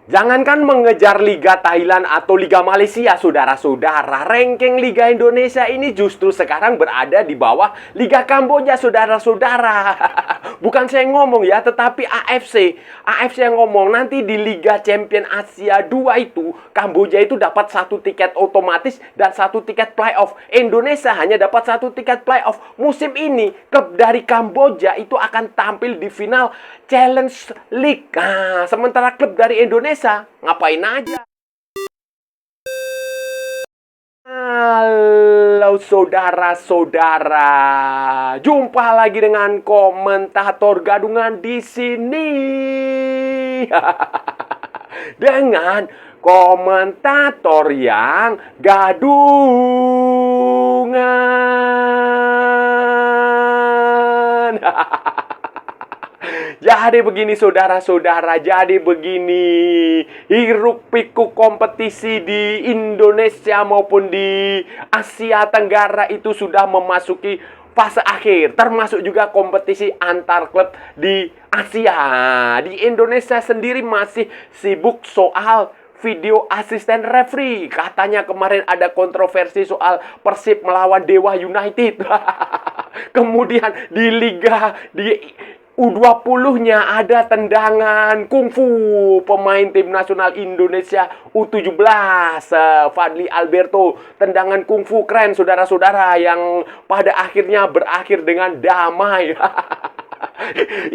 Jangankan mengejar Liga Thailand atau Liga Malaysia, saudara-saudara. Ranking Liga Indonesia ini justru sekarang berada di bawah Liga Kamboja, saudara-saudara. Bukan saya ngomong ya, tetapi AFC. AFC yang ngomong, nanti di Liga Champion Asia 2 itu, Kamboja itu dapat 1 tiket otomatis dan 1 tiket playoff. Indonesia hanya dapat 1 tiket playoff. Musim ini, klub dari Kamboja itu akan tampil di final Challenge League. Nah, sementara klub dari Indonesia ngapain aja? Halo saudara-saudara, jumpa lagi dengan komentator gadungan di sini. Dengan komentator yang gadungan. Jadi begini saudara-saudara, jadi begini. Hiruk pikuk kompetisi di Indonesia maupun di Asia Tenggara itu sudah memasuki fase akhir. Termasuk juga kompetisi antar klub di Asia. Di Indonesia sendiri masih sibuk soal video asisten referee. Katanya kemarin ada kontroversi soal Persib melawan Dewa United. Kemudian di Liga U20-nya ada tendangan kungfu pemain tim nasional Indonesia U17, Fadli Alberto. Tendangan kungfu keren saudara-saudara yang pada akhirnya berakhir dengan damai.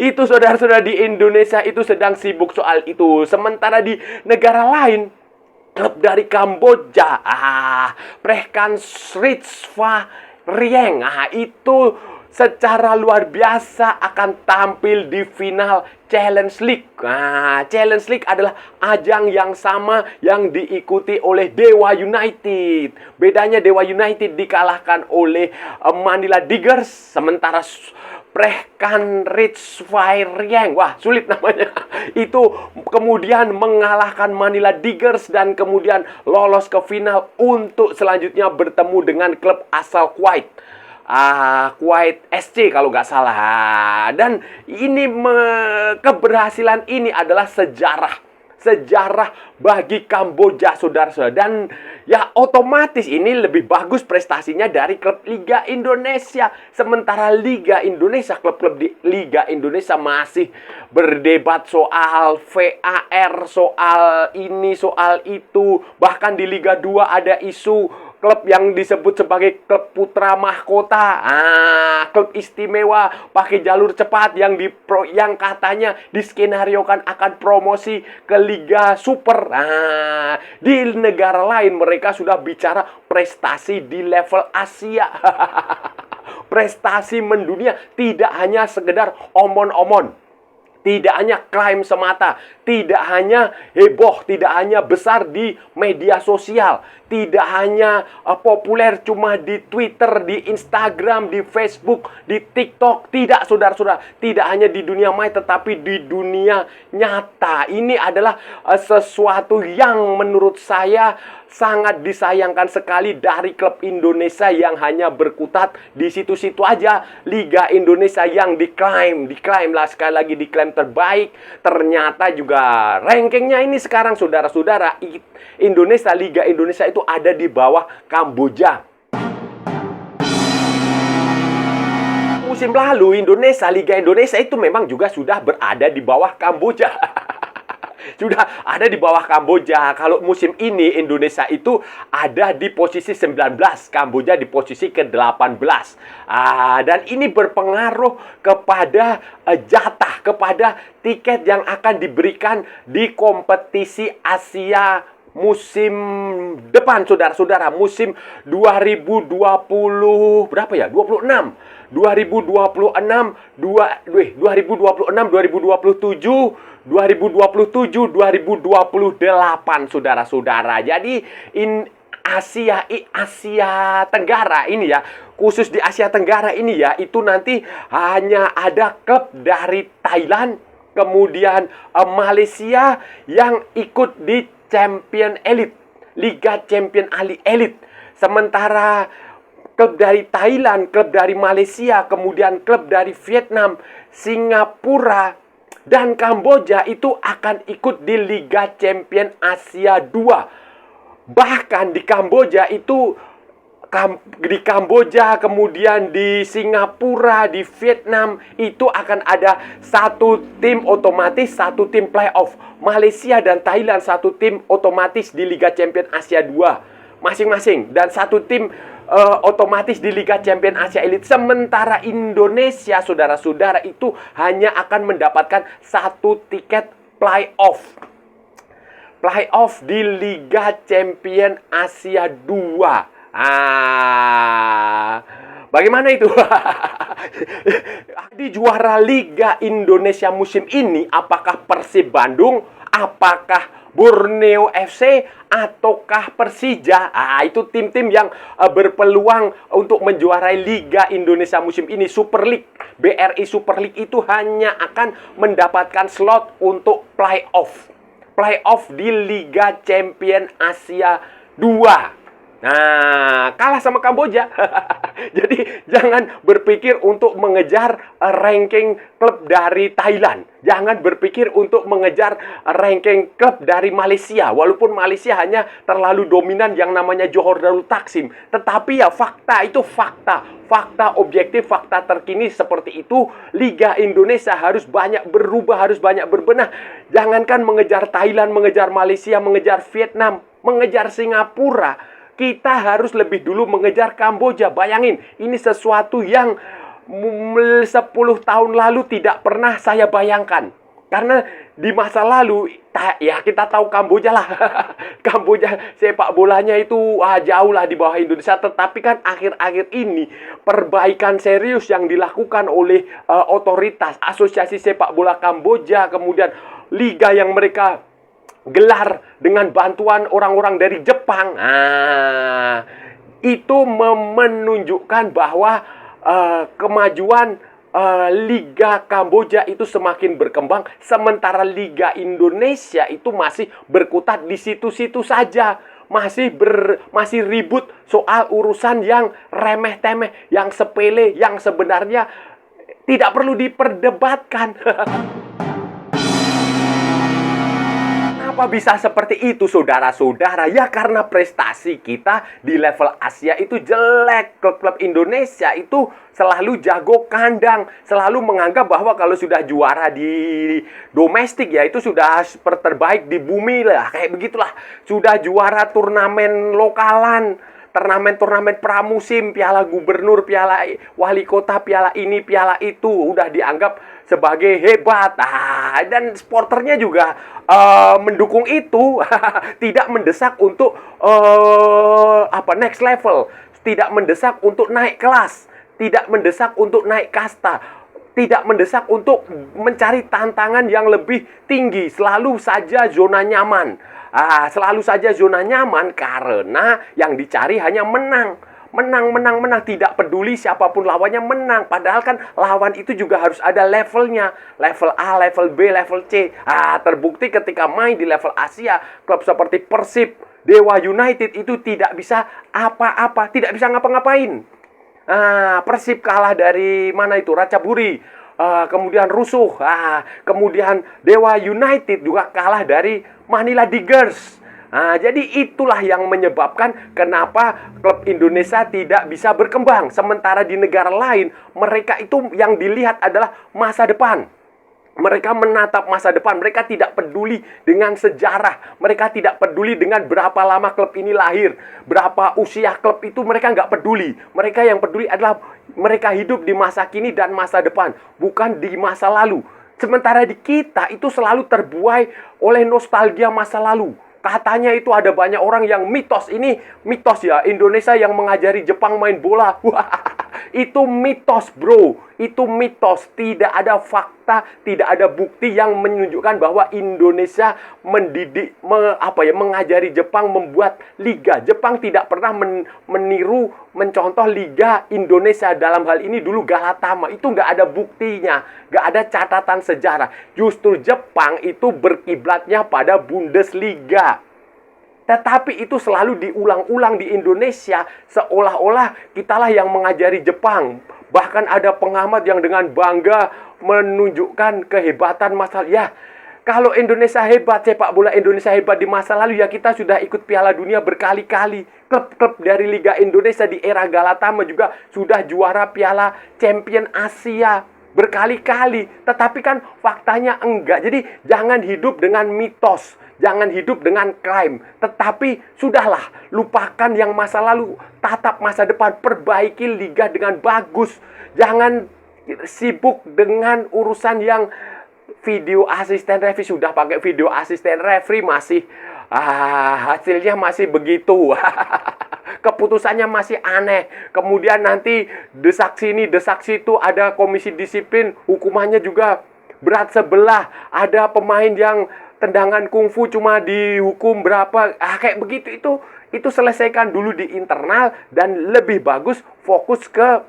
Itu saudara-saudara, di Indonesia itu sedang sibuk soal itu. Sementara di negara lain, klub dari Kamboja, Prehkan Sritva Rieng, itu secara luar biasa akan tampil di final Challenge League. Nah, Challenge League adalah ajang yang sama yang diikuti oleh Dewa United. Bedanya Dewa United dikalahkan oleh Manila Tigers, sementara Prehkan Sritva, wah sulit namanya, itu kemudian mengalahkan Manila Tigers dan kemudian lolos ke final untuk selanjutnya bertemu dengan klub asal Kuwait. Kuwait SC kalau nggak salah. Dan ini keberhasilan ini adalah sejarah bagi Kamboja, saudara-saudara. Dan ya otomatis ini lebih bagus prestasinya dari klub Liga Indonesia. Sementara Liga Indonesia, klub-klub di Liga Indonesia masih berdebat soal VAR, soal ini, soal itu. Bahkan di Liga 2 ada isu klub yang disebut sebagai klub putra mahkota, klub istimewa pakai jalur cepat yang katanya diskenariokan akan promosi ke Liga Super. Di negara lain mereka sudah bicara prestasi di level Asia. Prestasi mendunia, tidak hanya sekedar omon-omon. Tidak hanya klaim semata, tidak hanya heboh, tidak hanya besar di media sosial, tidak hanya populer cuma di Twitter, di Instagram, di Facebook, di TikTok. Tidak, saudara-saudara. Tidak hanya di dunia maya, tetapi di dunia nyata. Ini adalah sesuatu yang menurut saya sangat disayangkan sekali dari klub Indonesia yang hanya berkutat di situ-situ aja. Liga Indonesia yang diklaim lah, sekali lagi diklaim terbaik, ternyata juga rankingnya ini sekarang saudara-saudara, Indonesia, Liga Indonesia itu ada di bawah Kamboja. Musim lalu Indonesia, Liga Indonesia itu memang juga sudah berada di bawah Kamboja. Sudah ada di bawah Kamboja. Kalau musim ini Indonesia itu ada di posisi 19, Kamboja di posisi ke-18. Dan ini berpengaruh kepada jatah, kepada tiket yang akan diberikan di kompetisi Asia musim depan, saudara-saudara. Musim 2020 berapa ya? 26. 2026, 2027, 2028, saudara-saudara. Jadi Asia Tenggara ini ya, khusus di Asia Tenggara ini ya, itu nanti hanya ada klub dari Thailand, kemudian Malaysia yang ikut di Champion Elite, Liga Champion Elite. Sementara klub dari Thailand, klub dari Malaysia, kemudian klub dari Vietnam, Singapura, Dan Kamboja itu akan ikut di Liga Champion Asia 2. Bahkan di Kamboja itu, di Kamboja, kemudian di Singapura, di Vietnam, itu akan ada satu tim otomatis, satu tim playoff. Malaysia dan Thailand satu tim otomatis di Liga Champion Asia 2 masing-masing. Dan satu tim otomatis di Liga Champion Asia Elite. Sementara Indonesia, saudara-saudara, itu hanya akan mendapatkan satu tiket playoff. Playoff di Liga Champion Asia 2. Bagaimana itu? Di juara Liga Indonesia musim ini, apakah Persib Bandung, apakah Borneo FC, ataukah Persija? Itu tim-tim yang berpeluang untuk menjuarai Liga Indonesia musim ini. Super League, BRI Super League itu hanya akan mendapatkan slot untuk playoff. Playoff di Liga Champion Asia 2. Nah, kalah sama Kamboja. Jadi, jangan berpikir untuk mengejar ranking klub dari Thailand. Jangan berpikir untuk mengejar ranking klub dari Malaysia. Walaupun Malaysia hanya terlalu dominan yang namanya Johor Darul Taksim. Tetapi ya fakta itu fakta. Fakta objektif, fakta terkini seperti itu. Liga Indonesia harus banyak berubah, harus banyak berbenah. Jangankan mengejar Thailand, mengejar Malaysia, mengejar Vietnam, mengejar Singapura. Kita harus lebih dulu mengejar Kamboja. Bayangin, ini sesuatu yang 10 tahun lalu tidak pernah saya bayangkan. Karena di masa lalu, ya kita tahu Kamboja lah. Kamboja sepak bolanya itu jauh lah di bawah Indonesia. Tetapi kan akhir-akhir ini perbaikan serius yang dilakukan oleh otoritas Asosiasi Sepak Bola Kamboja. Kemudian liga yang mereka gelar dengan bantuan orang-orang dari Jepang. Itu menunjukkan bahwa kemajuan Liga Kamboja itu semakin berkembang, sementara Liga Indonesia itu masih berkutat di situ-situ saja. Masih ribut soal urusan yang remeh-temeh, yang sepele, yang sebenarnya tidak perlu diperdebatkan. Kenapa bisa seperti itu, saudara-saudara? Ya karena prestasi kita di level Asia itu jelek. Klub-klub Indonesia itu selalu jago kandang, selalu menganggap bahwa kalau sudah juara di domestik ya itu sudah terbaik di bumi lah, kayak begitulah. Sudah juara turnamen lokalan, turnamen pramusim, piala gubernur, piala wali kota, piala ini, piala itu, udah dianggap sebagai hebat. Dan sporternya juga mendukung itu. Tidak mendesak untuk next level, tidak mendesak untuk naik kelas, tidak mendesak untuk naik kasta, tidak mendesak untuk mencari tantangan yang lebih tinggi. Selalu saja zona nyaman. Selalu saja zona nyaman karena yang dicari hanya menang. Menang. Tidak peduli siapapun lawannya, menang. Padahal kan lawan itu juga harus ada levelnya. Level A, level B, level C. Terbukti ketika main di level Asia, klub seperti Persib, Dewa United itu tidak bisa apa-apa. Tidak bisa ngapa-ngapain. Persib kalah dari mana itu? Ratchaburi. Kemudian rusuh. Kemudian Dewa United juga kalah dari Manila Tigers. Jadi itulah yang menyebabkan kenapa klub Indonesia tidak bisa berkembang. Sementara di negara lain, mereka itu yang dilihat adalah masa depan. Mereka menatap masa depan. Mereka tidak peduli dengan sejarah. Mereka tidak peduli dengan berapa lama klub ini lahir, berapa usia klub itu, mereka nggak peduli. Mereka yang peduli adalah mereka hidup di masa kini dan masa depan, bukan di masa lalu. Sementara di kita itu selalu terbuai oleh nostalgia masa lalu. Katanya itu ada banyak orang yang mitos. Ini mitos ya, Indonesia yang mengajari Jepang main bola. Itu mitos, bro. Itu mitos. Tidak ada fakta, tidak ada bukti yang menunjukkan bahwa Indonesia mengajari Jepang membuat liga. Jepang tidak pernah meniru, mencontoh liga Indonesia. Dalam hal ini dulu Galatama. Itu nggak ada buktinya, nggak ada catatan sejarah. Justru Jepang itu berkiblatnya pada Bundesliga. Tetapi itu selalu diulang-ulang di Indonesia, seolah-olah kitalah yang mengajari Jepang. Bahkan ada pengamat yang dengan bangga menunjukkan kehebatan masa ya. Kalau Indonesia hebat, sepak bola Indonesia hebat di masa lalu, ya kita sudah ikut Piala Dunia berkali-kali. Klub-klub dari Liga Indonesia di era Galatama juga sudah juara Piala Champion Asia berkali-kali. Tetapi kan faktanya enggak. Jadi jangan hidup dengan mitos, jangan hidup dengan klaim. Tetapi sudahlah, lupakan yang masa lalu, tatap masa depan, perbaiki liga dengan bagus. Jangan sibuk dengan urusan yang video asisten referee. Sudah pakai video asisten referee masih hasilnya masih begitu. Keputusannya masih aneh. Kemudian nanti desak sini, desak situ, ada komisi disiplin, hukumannya juga berat sebelah. Ada pemain yang tendangan kungfu cuma dihukum berapa. Kayak begitu itu selesaikan dulu di internal dan lebih bagus fokus ke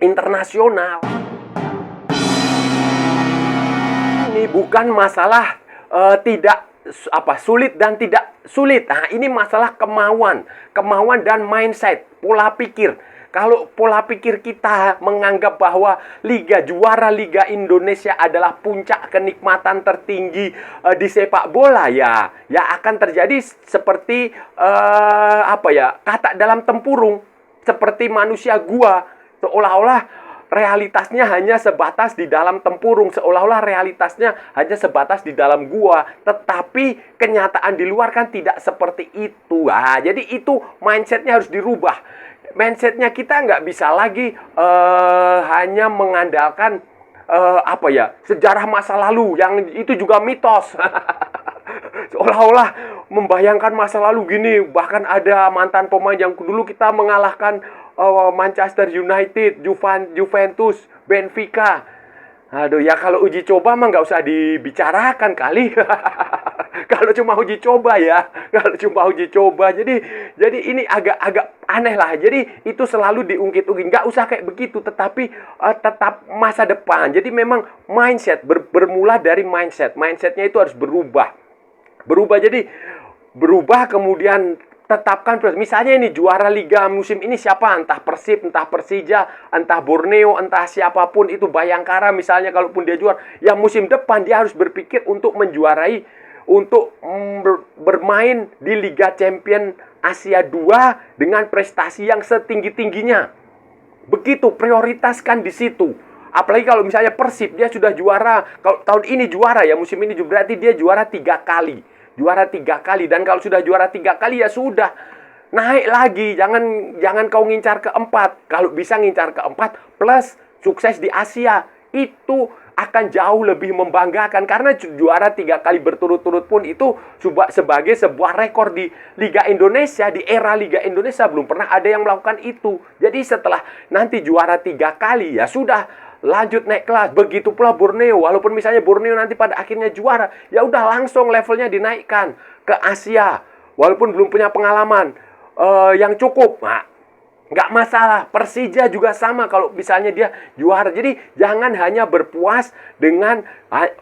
internasional. Ini bukan masalah tidak sulit dan tidak sulit. Nah, ini masalah kemauan dan mindset, pola pikir. Kalau pola pikir kita menganggap bahwa juara Liga Indonesia adalah puncak kenikmatan tertinggi di sepak bola, ya akan terjadi seperti kata dalam tempurung, seperti manusia gua, seolah-olah realitasnya hanya sebatas di dalam tempurung, seolah-olah realitasnya hanya sebatas di dalam gua, tetapi kenyataan di luar kan tidak seperti itu. Jadi itu mindsetnya harus dirubah. Mindsetnya kita nggak bisa lagi hanya mengandalkan sejarah masa lalu yang itu juga mitos. Seolah-olah membayangkan masa lalu gini, bahkan ada mantan pemain yang dulu kita mengalahkan Manchester United, Juventus, Benfica. Aduh, ya kalau uji coba mah nggak usah dibicarakan kali. Kalau cuma uji coba ya, kalau cuma uji coba. Jadi ini agak aneh lah. Jadi itu selalu diungkit-ungkit. Nggak usah kayak begitu, tetapi tetap masa depan. Jadi memang mindset bermula dari mindset. Mindsetnya itu harus berubah. Jadi berubah kemudian tetapkan. Misalnya ini juara liga musim ini siapa? Entah Persib, entah Persija, entah Borneo, entah siapapun itu, Bayangkara misalnya, kalaupun dia juara, ya musim depan dia harus berpikir untuk menjuarai, untuk bermain di Liga Champion Asia 2 dengan prestasi yang setinggi-tingginya. Begitu, prioritaskan di situ. Apalagi kalau misalnya Persib, dia sudah juara, kalau tahun ini juara ya, musim ini berarti dia juara 3 kali. Juara 3 kali. Dan kalau sudah juara 3 kali ya sudah, naik lagi. Jangan kau ngincar ke-4. Kalau bisa ngincar ke-4 plus sukses di Asia, itu akan jauh lebih membanggakan. Karena juara 3 kali berturut-turut pun itu sebagai sebuah rekor di Liga Indonesia. Di era Liga Indonesia belum pernah ada yang melakukan itu. Jadi setelah nanti juara 3 kali ya sudah, lanjut naik kelas. Begitu pula Borneo. Walaupun misalnya Borneo nanti pada akhirnya juara, ya udah langsung levelnya dinaikkan ke Asia. Walaupun belum punya pengalaman yang cukup, nggak masalah. Persija juga sama kalau misalnya dia juara. Jadi jangan hanya berpuas dengan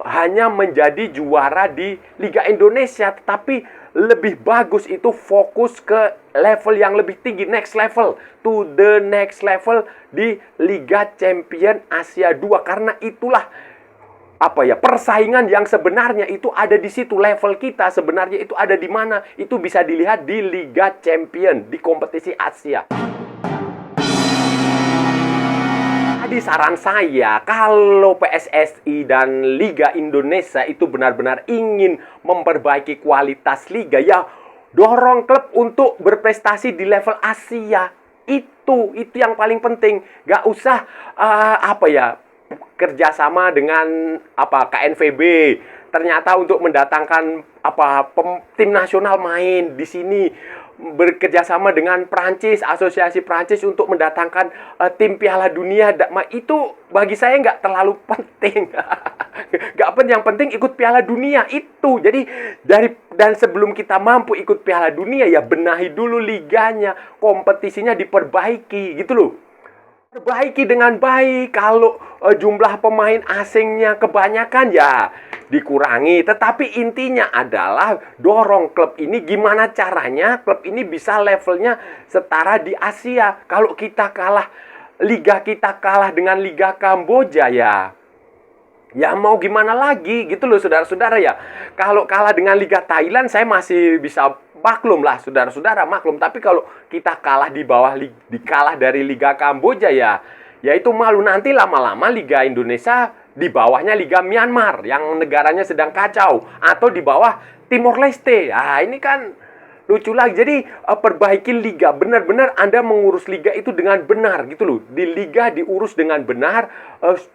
hanya menjadi juara di Liga Indonesia, tetapi lebih bagus itu fokus ke level yang lebih tinggi, next level, to the next level di Liga Champion Asia 2. Karena itulah persaingan yang sebenarnya itu ada di situ. Level kita sebenarnya itu ada di mana? Itu bisa dilihat di Liga Champion, di kompetisi Asia. Jadi saran saya, kalau PSSI dan Liga Indonesia itu benar-benar ingin memperbaiki kualitas liga, ya dorong klub untuk berprestasi di level Asia. Itu yang paling penting. Gak usah kerjasama dengan KNVB. Ternyata untuk mendatangkan tim nasional main di sini, bekerjasama dengan Prancis, asosiasi Prancis untuk mendatangkan tim Piala Dunia. Itu bagi saya nggak terlalu penting. Yang penting ikut Piala Dunia itu. Jadi dan sebelum kita mampu ikut Piala Dunia, ya benahi dulu liganya, kompetisinya diperbaiki gitu loh. Perbaiki dengan baik. Kalau jumlah pemain asingnya kebanyakan, ya dikurangi. Tetapi intinya adalah dorong klub ini, gimana caranya klub ini bisa levelnya setara di Asia. Kalau kita kalah, liga kita kalah dengan Liga Kamboja, ya Ya mau gimana lagi gitu loh saudara-saudara ya. Kalau kalah dengan Liga Thailand saya masih bisa maklum lah saudara-saudara, maklum. Tapi kalau kita kalah di bawah kalah dari Liga Kamboja ya itu malu. Nanti lama-lama Liga Indonesia di bawahnya Liga Myanmar yang negaranya sedang kacau, atau di bawah Timor Leste. Ah, ini kan lucu lagi. Jadi perbaiki liga, benar-benar Anda mengurus liga itu dengan benar gitu loh. Di liga diurus dengan benar,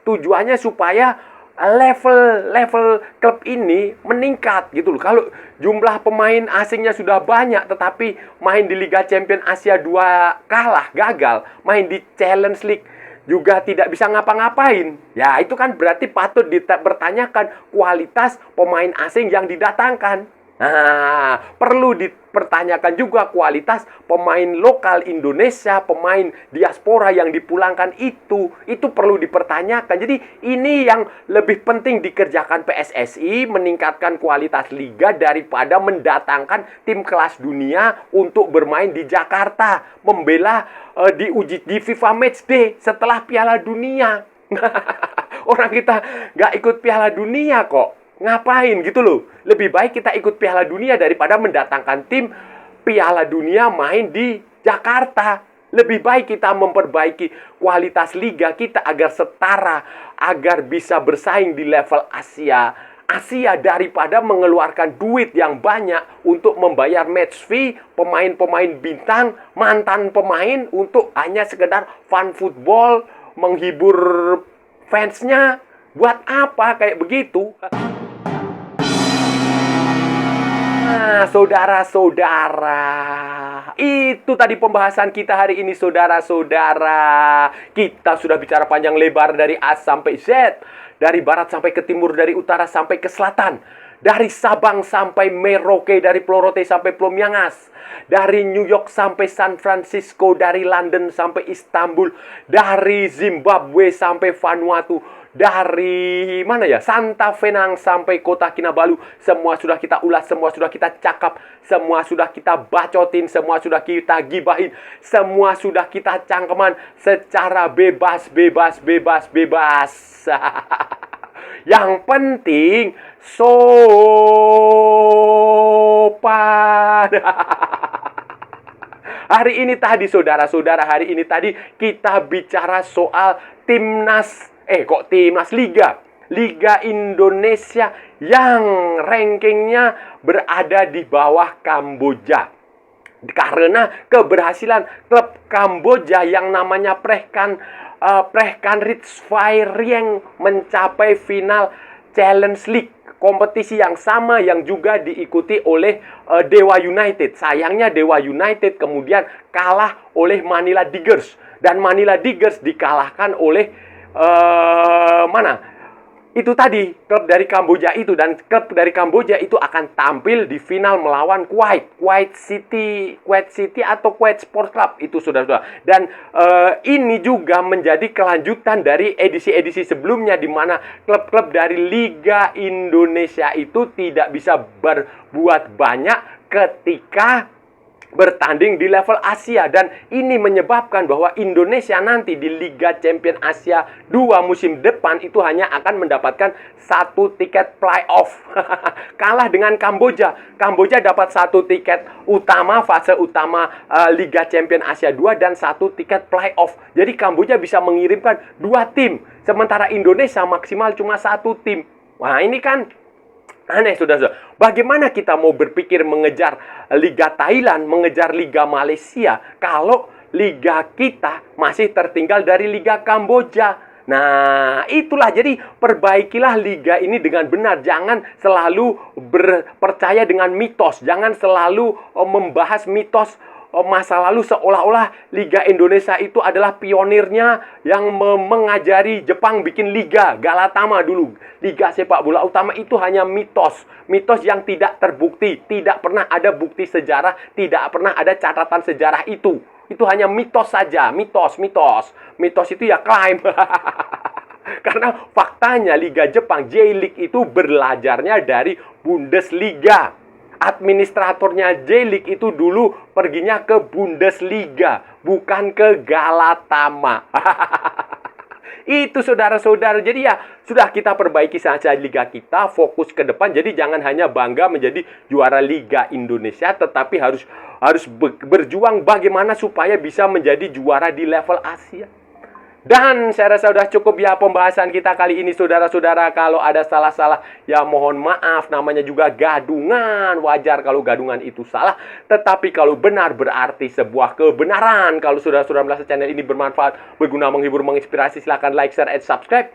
tujuannya supaya level klub ini meningkat gitu loh. Kalau jumlah pemain asingnya sudah banyak tetapi main di Liga Champions Asia 2 kalah, gagal, main di Challenge League juga tidak bisa ngapa-ngapain. Ya, itu kan berarti patut dipertanyakan kualitas pemain asing yang didatangkan. Nah, perlu dipertanyakan juga kualitas pemain lokal Indonesia, pemain diaspora yang dipulangkan itu perlu dipertanyakan. Jadi ini yang lebih penting dikerjakan PSSI, meningkatkan kualitas liga daripada mendatangkan tim kelas dunia untuk bermain di Jakarta, membela diuji di FIFA Matchday setelah Piala Dunia. Orang kita nggak ikut Piala Dunia kok. Ngapain gitu loh. Lebih baik kita ikut Piala Dunia daripada mendatangkan tim Piala Dunia main di Jakarta. Lebih baik kita memperbaiki kualitas liga kita agar setara, agar bisa bersaing di level Asia daripada mengeluarkan duit yang banyak untuk membayar match fee pemain-pemain bintang, mantan pemain untuk hanya sekedar fun football, menghibur fansnya. Buat apa kayak begitu? Nah, saudara-saudara, itu tadi pembahasan kita hari ini, saudara-saudara. Kita sudah bicara panjang lebar dari A sampai Z, dari barat sampai ke timur, dari utara sampai ke selatan, dari Sabang sampai Merauke, dari Plorote sampai Plomyangas, dari New York sampai San Francisco, dari London sampai Istanbul, dari Zimbabwe sampai Vanuatu, dari mana ya? Santa Fenang sampai kota Kinabalu. Semua sudah kita ulas, semua sudah kita cakap, semua sudah kita bacotin, semua sudah kita gibahin, semua sudah kita cangkeman secara bebas. Yang penting sopan. Hari ini tadi saudara-saudara, hari ini tadi kita bicara soal timnas Liga Indonesia yang rankingnya berada di bawah Kamboja. Karena keberhasilan klub Kamboja yang namanya Prehkan Ritsvai mencapai final Challenge League, kompetisi yang sama yang juga diikuti oleh Dewa United. Sayangnya Dewa United kemudian kalah oleh Manila Tigers, dan Manila Tigers dikalahkan oleh itu tadi klub dari Kamboja itu, dan klub dari Kamboja itu akan tampil di final melawan Kuwait City atau Kuwait Sports Club itu, saudara-saudara. Dan ini juga menjadi kelanjutan dari edisi-edisi sebelumnya di mana klub-klub dari Liga Indonesia itu tidak bisa berbuat banyak ketika bertanding di level Asia, dan ini menyebabkan bahwa Indonesia nanti di Liga Champions Asia 2 musim depan itu hanya akan mendapatkan 1 tiket playoff. Kalah dengan Kamboja. Kamboja dapat 1 tiket utama, fase utama Liga Champions Asia 2 dan 1 tiket playoff. Jadi Kamboja bisa mengirimkan 2 tim, sementara Indonesia maksimal cuma 1 tim. Wah, ini kan aneh, saudara-saudara. Bagaimana kita mau berpikir mengejar Liga Thailand, mengejar Liga Malaysia, kalau Liga kita masih tertinggal dari Liga Kamboja? Nah, itulah. Jadi, perbaikilah Liga ini dengan benar. Jangan selalu percaya dengan mitos. Jangan selalu membahas mitos masa lalu seolah-olah Liga Indonesia itu adalah pionirnya yang mengajari Jepang bikin liga. Galatama dulu, Liga Sepak Bola Utama, itu hanya mitos. Mitos yang tidak terbukti. Tidak pernah ada bukti sejarah, tidak pernah ada catatan sejarah itu. Itu hanya mitos saja. Mitos itu ya klaim. Karena faktanya Liga Jepang, J-League itu belajarnya dari Bundesliga. Administratornya J-League itu dulu perginya ke Bundesliga, bukan ke Galatama. Itu saudara-saudara. Jadi ya sudah, kita perbaiki saja liga kita, fokus ke depan. Jadi jangan hanya bangga menjadi juara Liga Indonesia, tetapi harus berjuang bagaimana supaya bisa menjadi juara di level Asia. Dan saya rasa sudah cukup ya pembahasan kita kali ini, saudara-saudara. Kalau ada salah-salah ya mohon maaf, namanya juga gadungan. Wajar kalau gadungan itu salah, tetapi kalau benar berarti sebuah kebenaran. Kalau saudara-saudara merasa channel ini bermanfaat, berguna, menghibur, menginspirasi, silahkan like, share, and subscribe.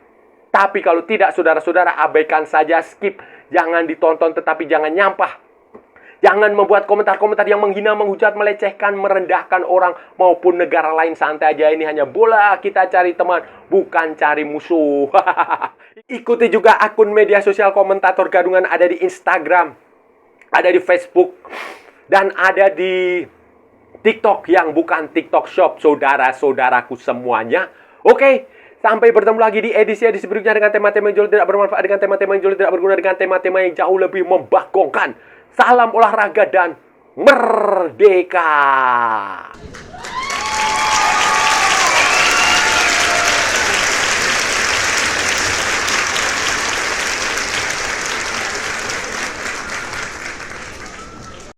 Tapi kalau tidak, saudara-saudara, abaikan saja, skip. Jangan ditonton, tetapi jangan nyampah. Jangan membuat komentar-komentar yang menghina, menghujat, melecehkan, merendahkan orang maupun negara lain. Santai aja, ini hanya bola. Kita cari teman, bukan cari musuh. Ikuti juga akun media sosial komentator gadungan, ada di Instagram, ada di Facebook, dan ada di TikTok yang bukan TikTok Shop, saudara-saudaraku semuanya. Oke, sampai bertemu lagi di edisi-edisi berikutnya dengan tema-tema yang jauh tidak bermanfaat, dengan tema-tema yang jauh tidak berguna, dengan tema-tema yang jauh lebih membagongkan. Salam olahraga dan merdeka!